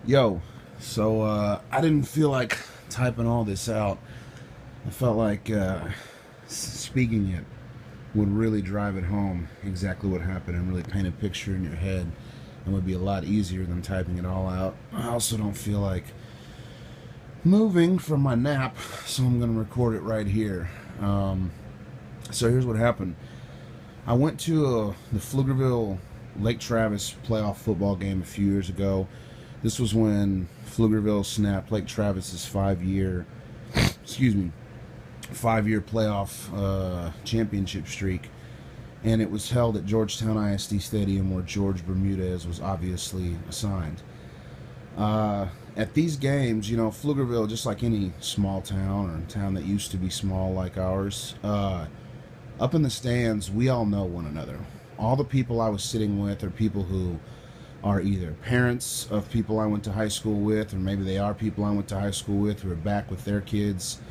Yo, I didn't feel like typing all this out. I felt like speaking it would really drive it home exactly what happened and really paint a picture in your head and would be a lot easier than typing it all out. I also don't feel like moving from my nap, so I'm going to record it right here. So here's what happened. I went to the Pflugerville Lake Travis playoff football game a few years ago. This was when Pflugerville snapped Lake Travis's excuse me, 5-year playoff championship streak, and it was held at Georgetown ISD Stadium, where George Bermudez was obviously assigned. At these games, Pflugerville, just like any small town or town that used to be small like ours, up in the stands, we all know one another. All the people I was sitting with are people who are either parents of people I went to high school with, or maybe they are people I went to high school with who are back with their kids.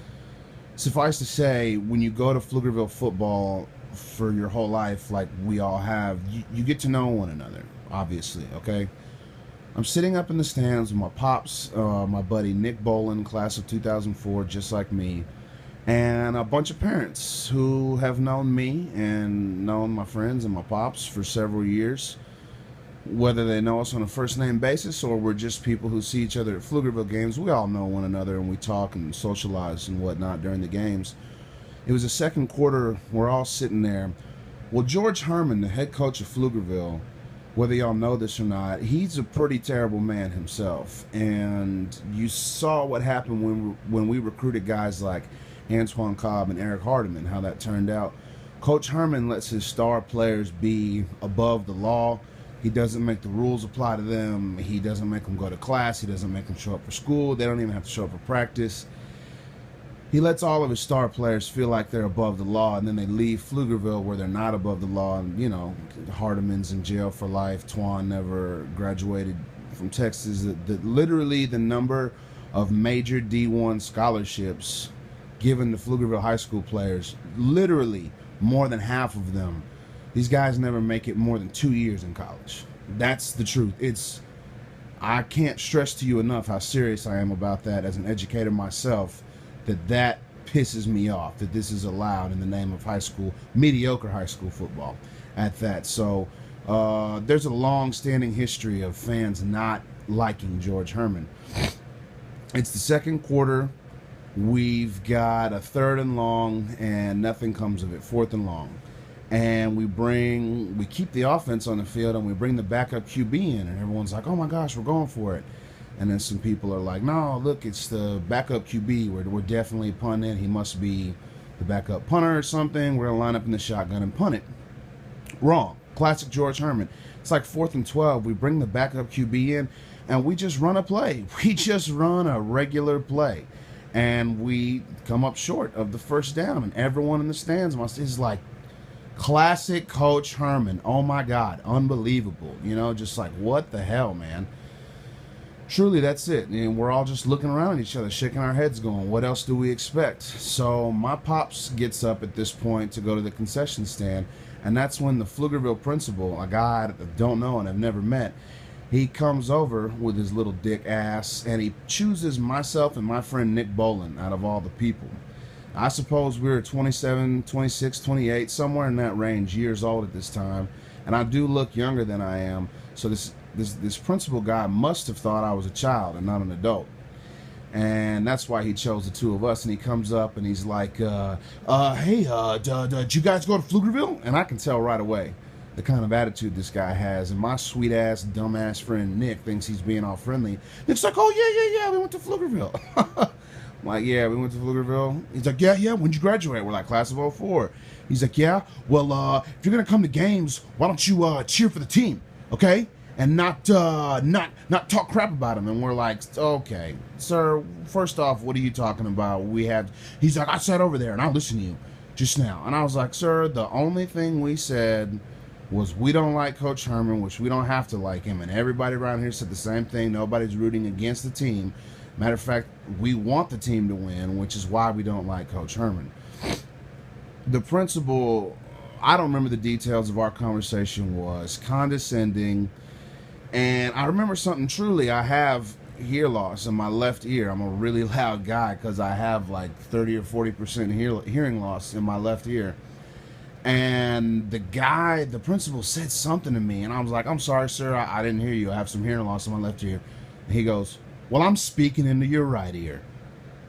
Suffice to say, when you go to Pflugerville football for your whole life, like we all have, you get to know one another, obviously, okay? I'm sitting up in the stands with my pops, my buddy Nick Bolin, class of 2004, just like me, and a bunch of parents who have known me and known my friends and my pops for several years. Whether they know us on a first name basis or we're just people who see each other at Pflugerville games, we all know one another and we talk and socialize and whatnot during the games. It was the second quarter, we're all sitting there. Well, George Herman, the head coach of Pflugerville, whether y'all know this or not, he's a pretty terrible man himself. And you saw what happened when we recruited guys like Antoine Cobb and Eric Hardiman, how that turned out. Coach Herman lets his star players be above the law. He doesn't make the rules apply to them. He doesn't make them go to class. He doesn't make them show up for school. They don't even have to show up for practice. He lets all of his star players feel like they're above the law, and then they leave Pflugerville where they're not above the law. And, Hardiman's in jail for life. Twan never graduated from Texas. Literally the number of major D1 scholarships given to Pflugerville high school players, literally more than half of them, these guys never make it more than 2 years in college. That's the truth. I can't stress to you enough how serious I am about that as an educator myself, that pisses me off, that this is allowed in the name of mediocre high school football at that. So there's a long-standing history of fans not liking George Herman. It's the second quarter. We've got a 3rd and long, and nothing comes of it. 4th and long. And we keep the offense on the field, and we bring the backup QB in, and everyone's like, oh my gosh, we're going for it. And then some people are like, no, look, it's the backup QB. We're definitely punting. He must be the backup punter or something. We're going to line up in the shotgun and punt it. Wrong. Classic George Herman. It's like 4th and 12. We bring the backup QB in, and we just run a play. We just run a regular play. And we come up short of the first down, and everyone in the stands is like, classic Coach Herman. Oh my God, unbelievable. Just like, what the hell, man? Truly, that's it. And we're all just looking around at each other, shaking our heads, going, what else do we expect? So my pops gets up at this point to go to the concession stand, and that's when the Pflugerville principal, a guy I don't know and have never met, he comes over with his little dick ass, and he chooses myself and my friend Nick Bolin out of all the people. I suppose we were 27, 26, 28, somewhere in that range, years old at this time. And I do look younger than I am. So this principal guy must have thought I was a child and not an adult. And that's why he chose the two of us. And he comes up and he's like, hey, did you guys go to Pflugerville? And I can tell right away the kind of attitude this guy has. And my sweet-ass, dumbass friend Nick thinks he's being all friendly. Nick's like, oh, yeah, we went to Pflugerville. I'm like, yeah, we went to Pflugerville. He's like, yeah, when'd you graduate? We're like, class of '04. He's like, yeah, well, if you're going to come to games, why don't you cheer for the team, okay? And not talk crap about him. And we're like, okay, sir, first off, what are you talking about? He's like, I sat over there and I listened to you just now. And I was like, sir, the only thing we said was we don't like Coach Herman, which we don't have to like him. And everybody around here said the same thing. Nobody's rooting against the team. Matter of fact, we want the team to win, which is why we don't like Coach Herman. The principal, I don't remember the details of our conversation, was condescending, And I remember something truly. I have hear loss in my left ear. I'm a really loud guy because I have like 30 or 40% hearing loss in my left ear. And the principal said something to me, and I was like, I'm sorry, sir, I didn't hear you. I have some hearing loss in my left ear. And he goes, well, I'm speaking into your right ear.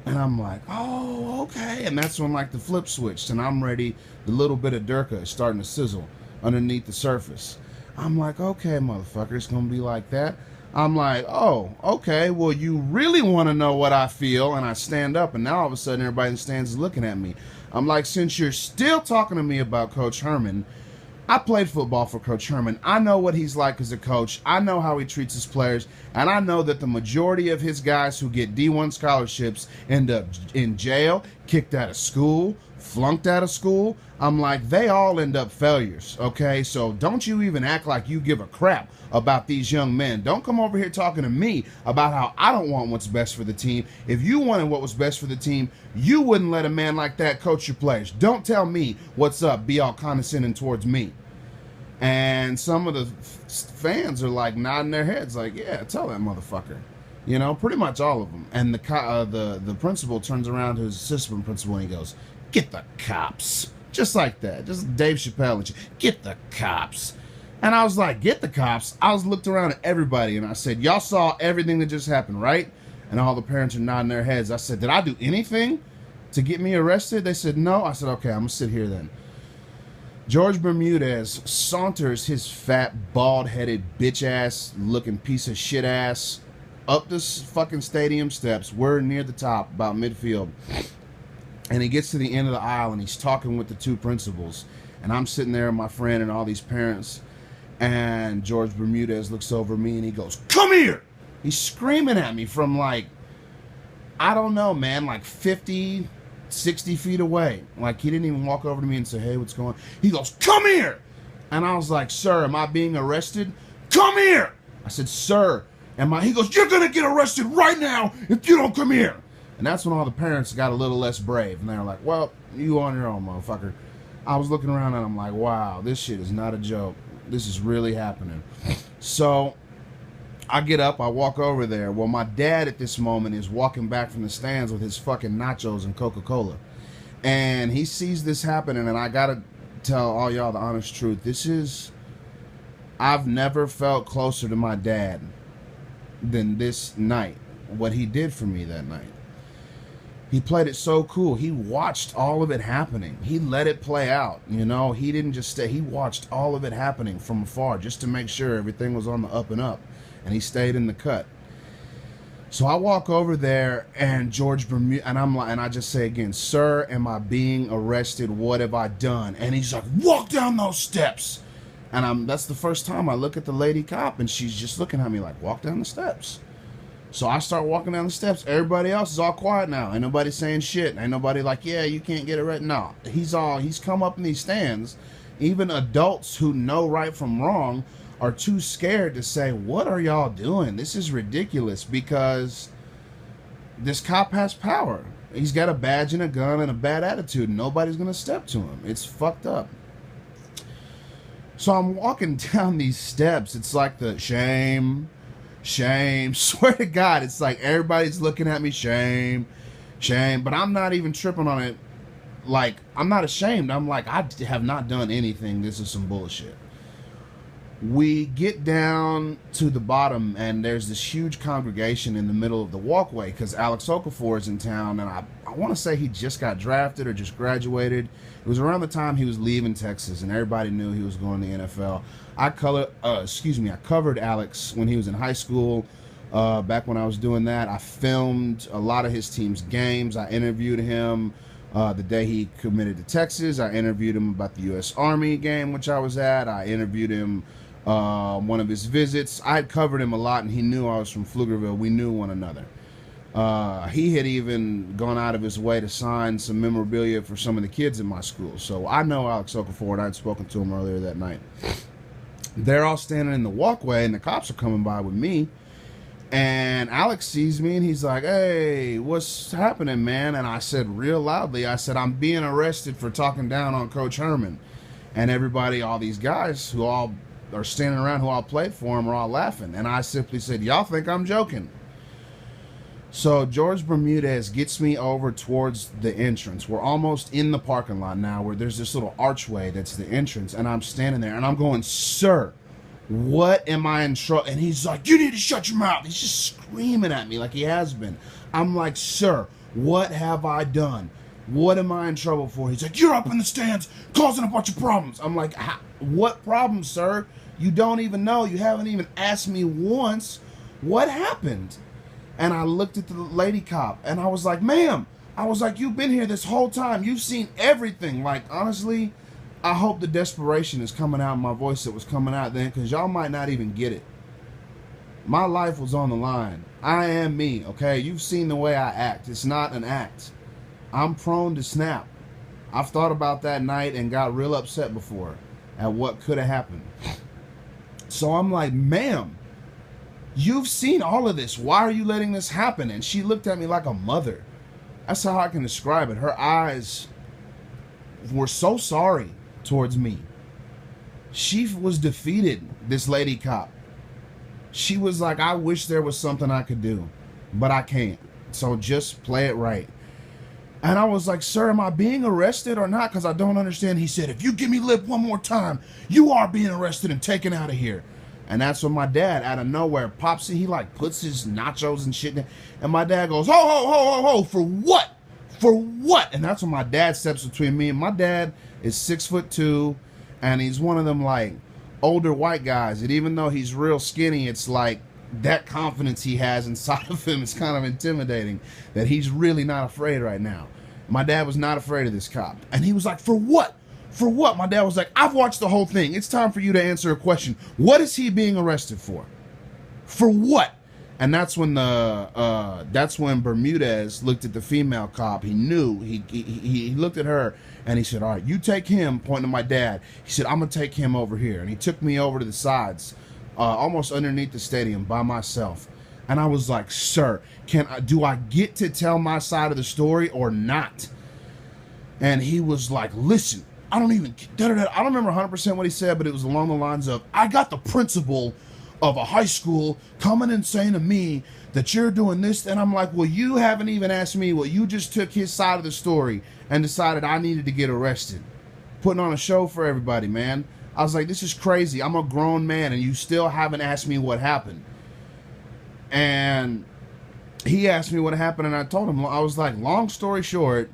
And I'm like, oh, okay. And that's when like the flip switched, and I'm ready. The little bit of Durka is starting to sizzle underneath the surface. I'm like, okay, motherfucker, it's going to be like that. I'm like, oh, okay, well, you really want to know what I feel? And I stand up, and now all of a sudden everybody in the stands is looking at me. I'm like, since you're still talking to me about Coach Herman, I played football for Coach Herman. I know what he's like as a coach. I know how he treats his players. And I know that the majority of his guys who get D1 scholarships end up in jail, kicked out of school, flunked out of school. I'm like, they all end up failures, okay? So don't you even act like you give a crap about these young men. Don't come over here talking to me about how I don't want what's best for the team. If you wanted what was best for the team, you wouldn't let a man like that coach your players. Don't tell me what's up, be all condescending towards me. And some of the fans are like nodding their heads like, yeah, tell that motherfucker. You know, pretty much all of them. And the principal turns around to his assistant principal and he goes, get the cops. Just like that. Just Dave Chappelle and shit. Get the cops. And I was like, get the cops. I was looked around at everybody and I said, y'all saw everything that just happened, right? And all the parents are nodding their heads. I said, did I do anything to get me arrested? They said, no. I said, okay, I'm going to sit here then. George Bermudez saunters his fat, bald-headed, bitch-ass looking piece of shit ass up this fucking stadium steps. We're near the top, about midfield. And he gets to the end of the aisle and he's talking with the two principals. And I'm sitting there with my friend and all these parents. And George Bermudez looks over at me and he goes, come here! He's screaming at me from like, I don't know, man, like 50, 60 feet away. Like he didn't even walk over to me and say, hey, what's going on? He goes, come here! And I was like, sir, am I being arrested? Come here! I said, sir, am I? He goes, you're gonna get arrested right now if you don't come here! And that's when all the parents got a little less brave. And they were like, well, you on your own, motherfucker. I was looking around and I'm like, wow, this shit is not a joke. This is really happening. So I get up, I walk over there. Well, my dad at this moment is walking back from the stands with his fucking nachos and Coca-Cola. And he sees this happening, and I gotta tell all y'all the honest truth. I've never felt closer to my dad than this night. What he did for me that night. He played it so cool. He watched all of it happening. He let it play out, you know. He didn't just stay. He watched all of it happening from afar just to make sure everything was on the up and up. And he stayed in the cut. So I walk over there and George Bermudez, and I'm like, and I just say again, sir, am I being arrested? What have I done? And he's like, walk down those steps. And that's the first time I look at the lady cop and she's just looking at me like, walk down the steps. So I start walking down the steps. Everybody else is all quiet now. Ain't nobody saying shit. Ain't nobody like, yeah, you can't get it right. No, he's come up in these stands. Even adults who know right from wrong are too scared to say, what are y'all doing? This is ridiculous because this cop has power. He's got a badge and a gun and a bad attitude. Nobody's going to step to him. It's fucked up. So I'm walking down these steps. It's like the shame. Swear to God, it's like everybody's looking at me, shame. But I'm not even tripping on it. Like, I'm not ashamed. I'm like, I have not done anything. This is some bullshit. We get down to the bottom, and there's this huge congregation in the middle of the walkway because Alex Okafor is in town, and I want to say he just got drafted or just graduated. It was around the time he was leaving Texas, and everybody knew he was going to the NFL. I covered Alex when he was in high school. Back when I was doing that, I filmed a lot of his team's games. I interviewed him the day he committed to Texas. I interviewed him about the U.S. Army game, which I was at. I interviewed him one of his visits. I had covered him a lot, and he knew I was from Pflugerville. We knew one another. He had even gone out of his way to sign some memorabilia for some of the kids in my school. So I know Alex Okafor, and I'd spoken to him earlier that night. They're all standing in the walkway, and the cops are coming by with me. And Alex sees me, and he's like, hey, what's happening, man? And I said real loudly, I said, I'm being arrested for talking down on Coach Herman. And everybody, all these guys who all are standing around who all played for him are all laughing. And I simply said, y'all think I'm joking. So George Bermudez gets me over towards the entrance. We're almost in the parking lot now, where there's this little archway that's the entrance. And I'm standing there and I'm going, sir, what am I in trouble? And he's like, you need to shut your mouth. He's just screaming at me like he has been. I'm like, sir, what have I done? What am I in trouble for? He's like, you're up in the stands causing a bunch of problems. I'm like, what problem, sir? You don't even know. You haven't even asked me once what happened. And I looked at the lady cop and I was like, ma'am, I was like, you've been here this whole time. You've seen everything. Like, honestly, I hope the desperation is coming out in my voice that was coming out then, because y'all might not even get it. My life was on the line. I am me, okay? You've seen the way I act. It's not an act. I'm prone to snap. I've thought about that night and got real upset before at what could have happened. So I'm like, ma'am, you've seen all of this. Why are you letting this happen? And she looked at me like a mother. That's how I can describe it. Her eyes were so sorry towards me. She was defeated, this lady cop. She was like, I wish there was something I could do, but I can't. So just play it right. And I was like, sir, am I being arrested or not? Because I don't understand. He said, if you give me lip one more time, you are being arrested and taken out of here. And that's when my dad, out of nowhere, pops in. He like puts his nachos and shit in. And my dad goes, ho, ho, ho, ho, ho, for what? For what? And that's when my dad steps between me. And my dad is 6'2", and he's one of them like older white guys. And even though he's real skinny, it's like that confidence he has inside of him is kind of intimidating, that he's really not afraid right now. My dad was not afraid of this cop. And he was like, for what? For what? My dad was like, I've watched the whole thing. It's time for you to answer a question. What is he being arrested for? For what? And that's when Bermudez looked at the female cop. He knew. He looked at her and he said, all right, you take him, pointing to my dad. He said, I'm going to take him over here. And he took me over to the sides, almost underneath the stadium by myself. And I was like, sir, do I get to tell my side of the story or not? And he was like, listen, I don't remember 100% what he said, but it was along the lines of, I got the principal of a high school coming and saying to me that you're doing this. And I'm like, well, you haven't even asked me. Well, you just took his side of the story and decided I needed to get arrested. Putting on a show for everybody, man. I was like, this is crazy. I'm a grown man and you still haven't asked me what happened. And he asked me what happened and I told him, I was like, long story short,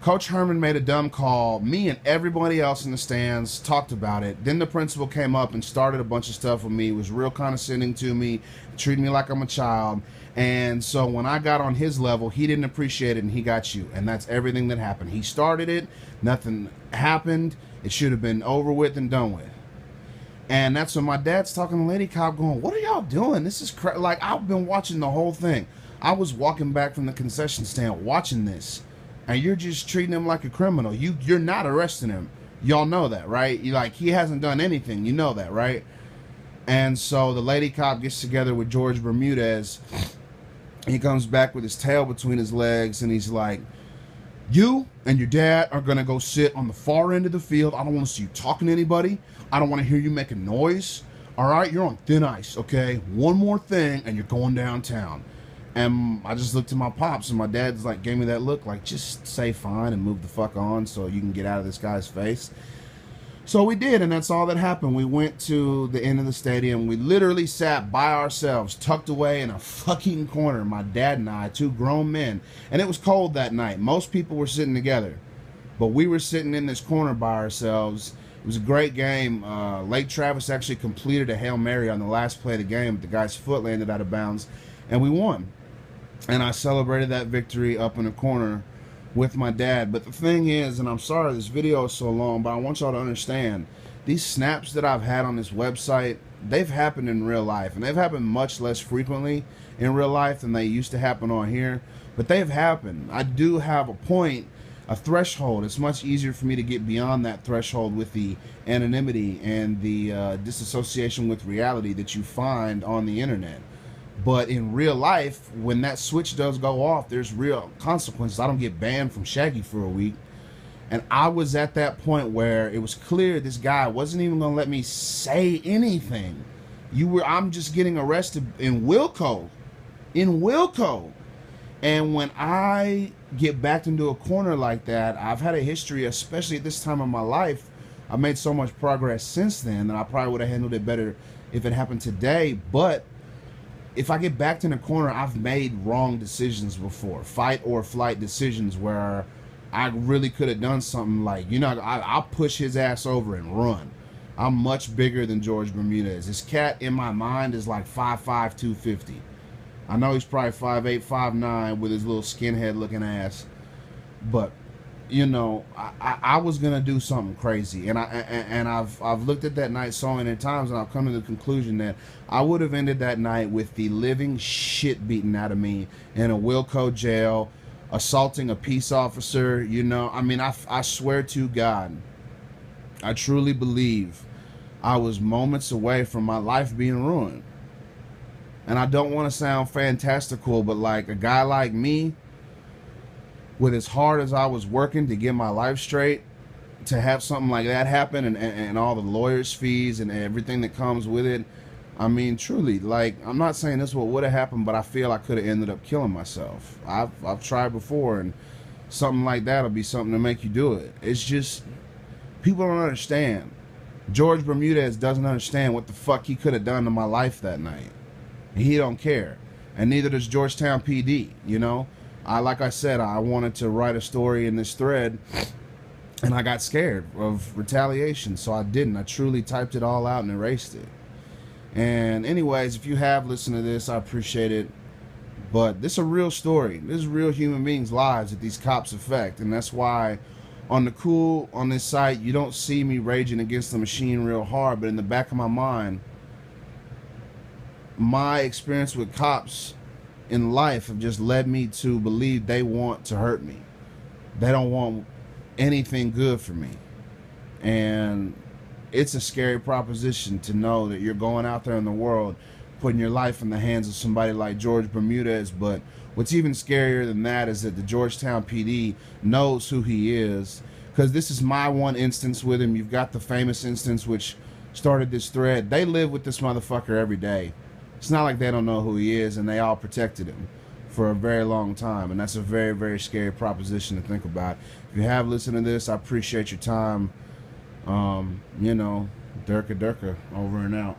Coach Herman made a dumb call. Me and everybody else in the stands talked about it. Then the principal came up and started a bunch of stuff with me. Was real condescending to me, treated me like I'm a child. And so when I got on his level, he didn't appreciate it and he got you. And that's everything that happened. He started it. Nothing happened. It should have been over with and done with. And that's when my dad's talking to the lady cop going, what are y'all doing? This is like, I've been watching the whole thing. I was walking back from the concession stand watching this. And you're just treating him like a criminal. You're not arresting him. Y'all know that, right? He hasn't done anything. You know that, right? And so the lady cop gets together with George Bermudez. He comes back with his tail between his legs, and he's like, you and your dad are going to go sit on the far end of the field. I don't want to see you talking to anybody. I don't want to hear you making noise. All right? You're on thin ice, okay? One more thing, and you're going downtown. And I just looked at my pops, and my dad's like, gave me that look like, just say fine and move the fuck on so you can get out of this guy's face. So we did, and that's all that happened. We went to the end of the stadium. We literally sat by ourselves, tucked away in a fucking corner, my dad and I, two grown men. And it was cold that night. Most people were sitting together, but we were sitting in this corner by ourselves. It was a great game. Lake Travis actually completed a Hail Mary on the last play of the game, but the guy's foot landed out of bounds, and we won. And I celebrated that victory up in the corner with my dad. But the thing is, and I'm sorry this video is so long, but I want y'all to understand, these snaps that I've had on this website, they've happened in real life. And they've happened much less frequently in real life than they used to happen on here. But they've happened. I do have a point, a threshold. It's much easier for me to get beyond that threshold with the anonymity and the disassociation with reality that you find on the internet. But in real life, when that switch does go off, there's real consequences. I don't get banned from Shaggy for a week. And I was at that point where it was clear this guy wasn't even gonna let me say anything. I'm just getting arrested in Wilco. In Wilco. And when I get backed into a corner like that, I've had a history, especially at this time of my life. I've made so much progress since then that I probably would have handled it better if it happened today. But if I get backed in a corner, I've made wrong decisions before. Fight or flight decisions where I really could have done something like, I'll push his ass over and run. I'm much bigger than George Bermudez. This cat in my mind is like 5'5", 250. I know he's probably 5'8", 5'9", with his little skinhead looking ass. But, I was gonna do something crazy, and I've looked at that night so many times, and I've come to the conclusion that I would have ended that night with the living shit beaten out of me in a Wilco jail, assaulting a peace officer. I swear to God, I truly believe I was moments away from my life being ruined. And I don't want to sound fantastical, but like a guy like me, with as hard as I was working to get my life straight, to have something like that happen, and all the lawyers' fees and everything that comes with it, truly, like, I'm not saying this is what would have happened, but I feel I could have ended up killing myself. I've tried before, and something like that will be something to make you do it. It's just, people don't understand. George Bermudez doesn't understand what the fuck he could have done to my life that night. He don't care, and neither does Georgetown PD. Like I said, I wanted to write a story in this thread, and I got scared of retaliation, so I didn't. I truly typed it all out and erased it. And anyways, if you have listened to this, I appreciate it. But this is a real story. This is real human beings' lives that these cops affect, and that's why on this site, you don't see me raging against the machine real hard, but in the back of my mind, my experience with cops in life have just led me to believe they want to hurt me. They don't want anything good for me. And it's a scary proposition to know that you're going out there in the world, putting your life in the hands of somebody like George Bermudez. But what's even scarier than that is that the Georgetown PD knows who he is, because this is my one instance with him. You've got the famous instance which started this thread. They live with this motherfucker every day. It's not like they don't know who he is, and they all protected him for a very long time, and that's a very, very scary proposition to think about. If you have listened to this, I appreciate your time. Durka Durka, over and out.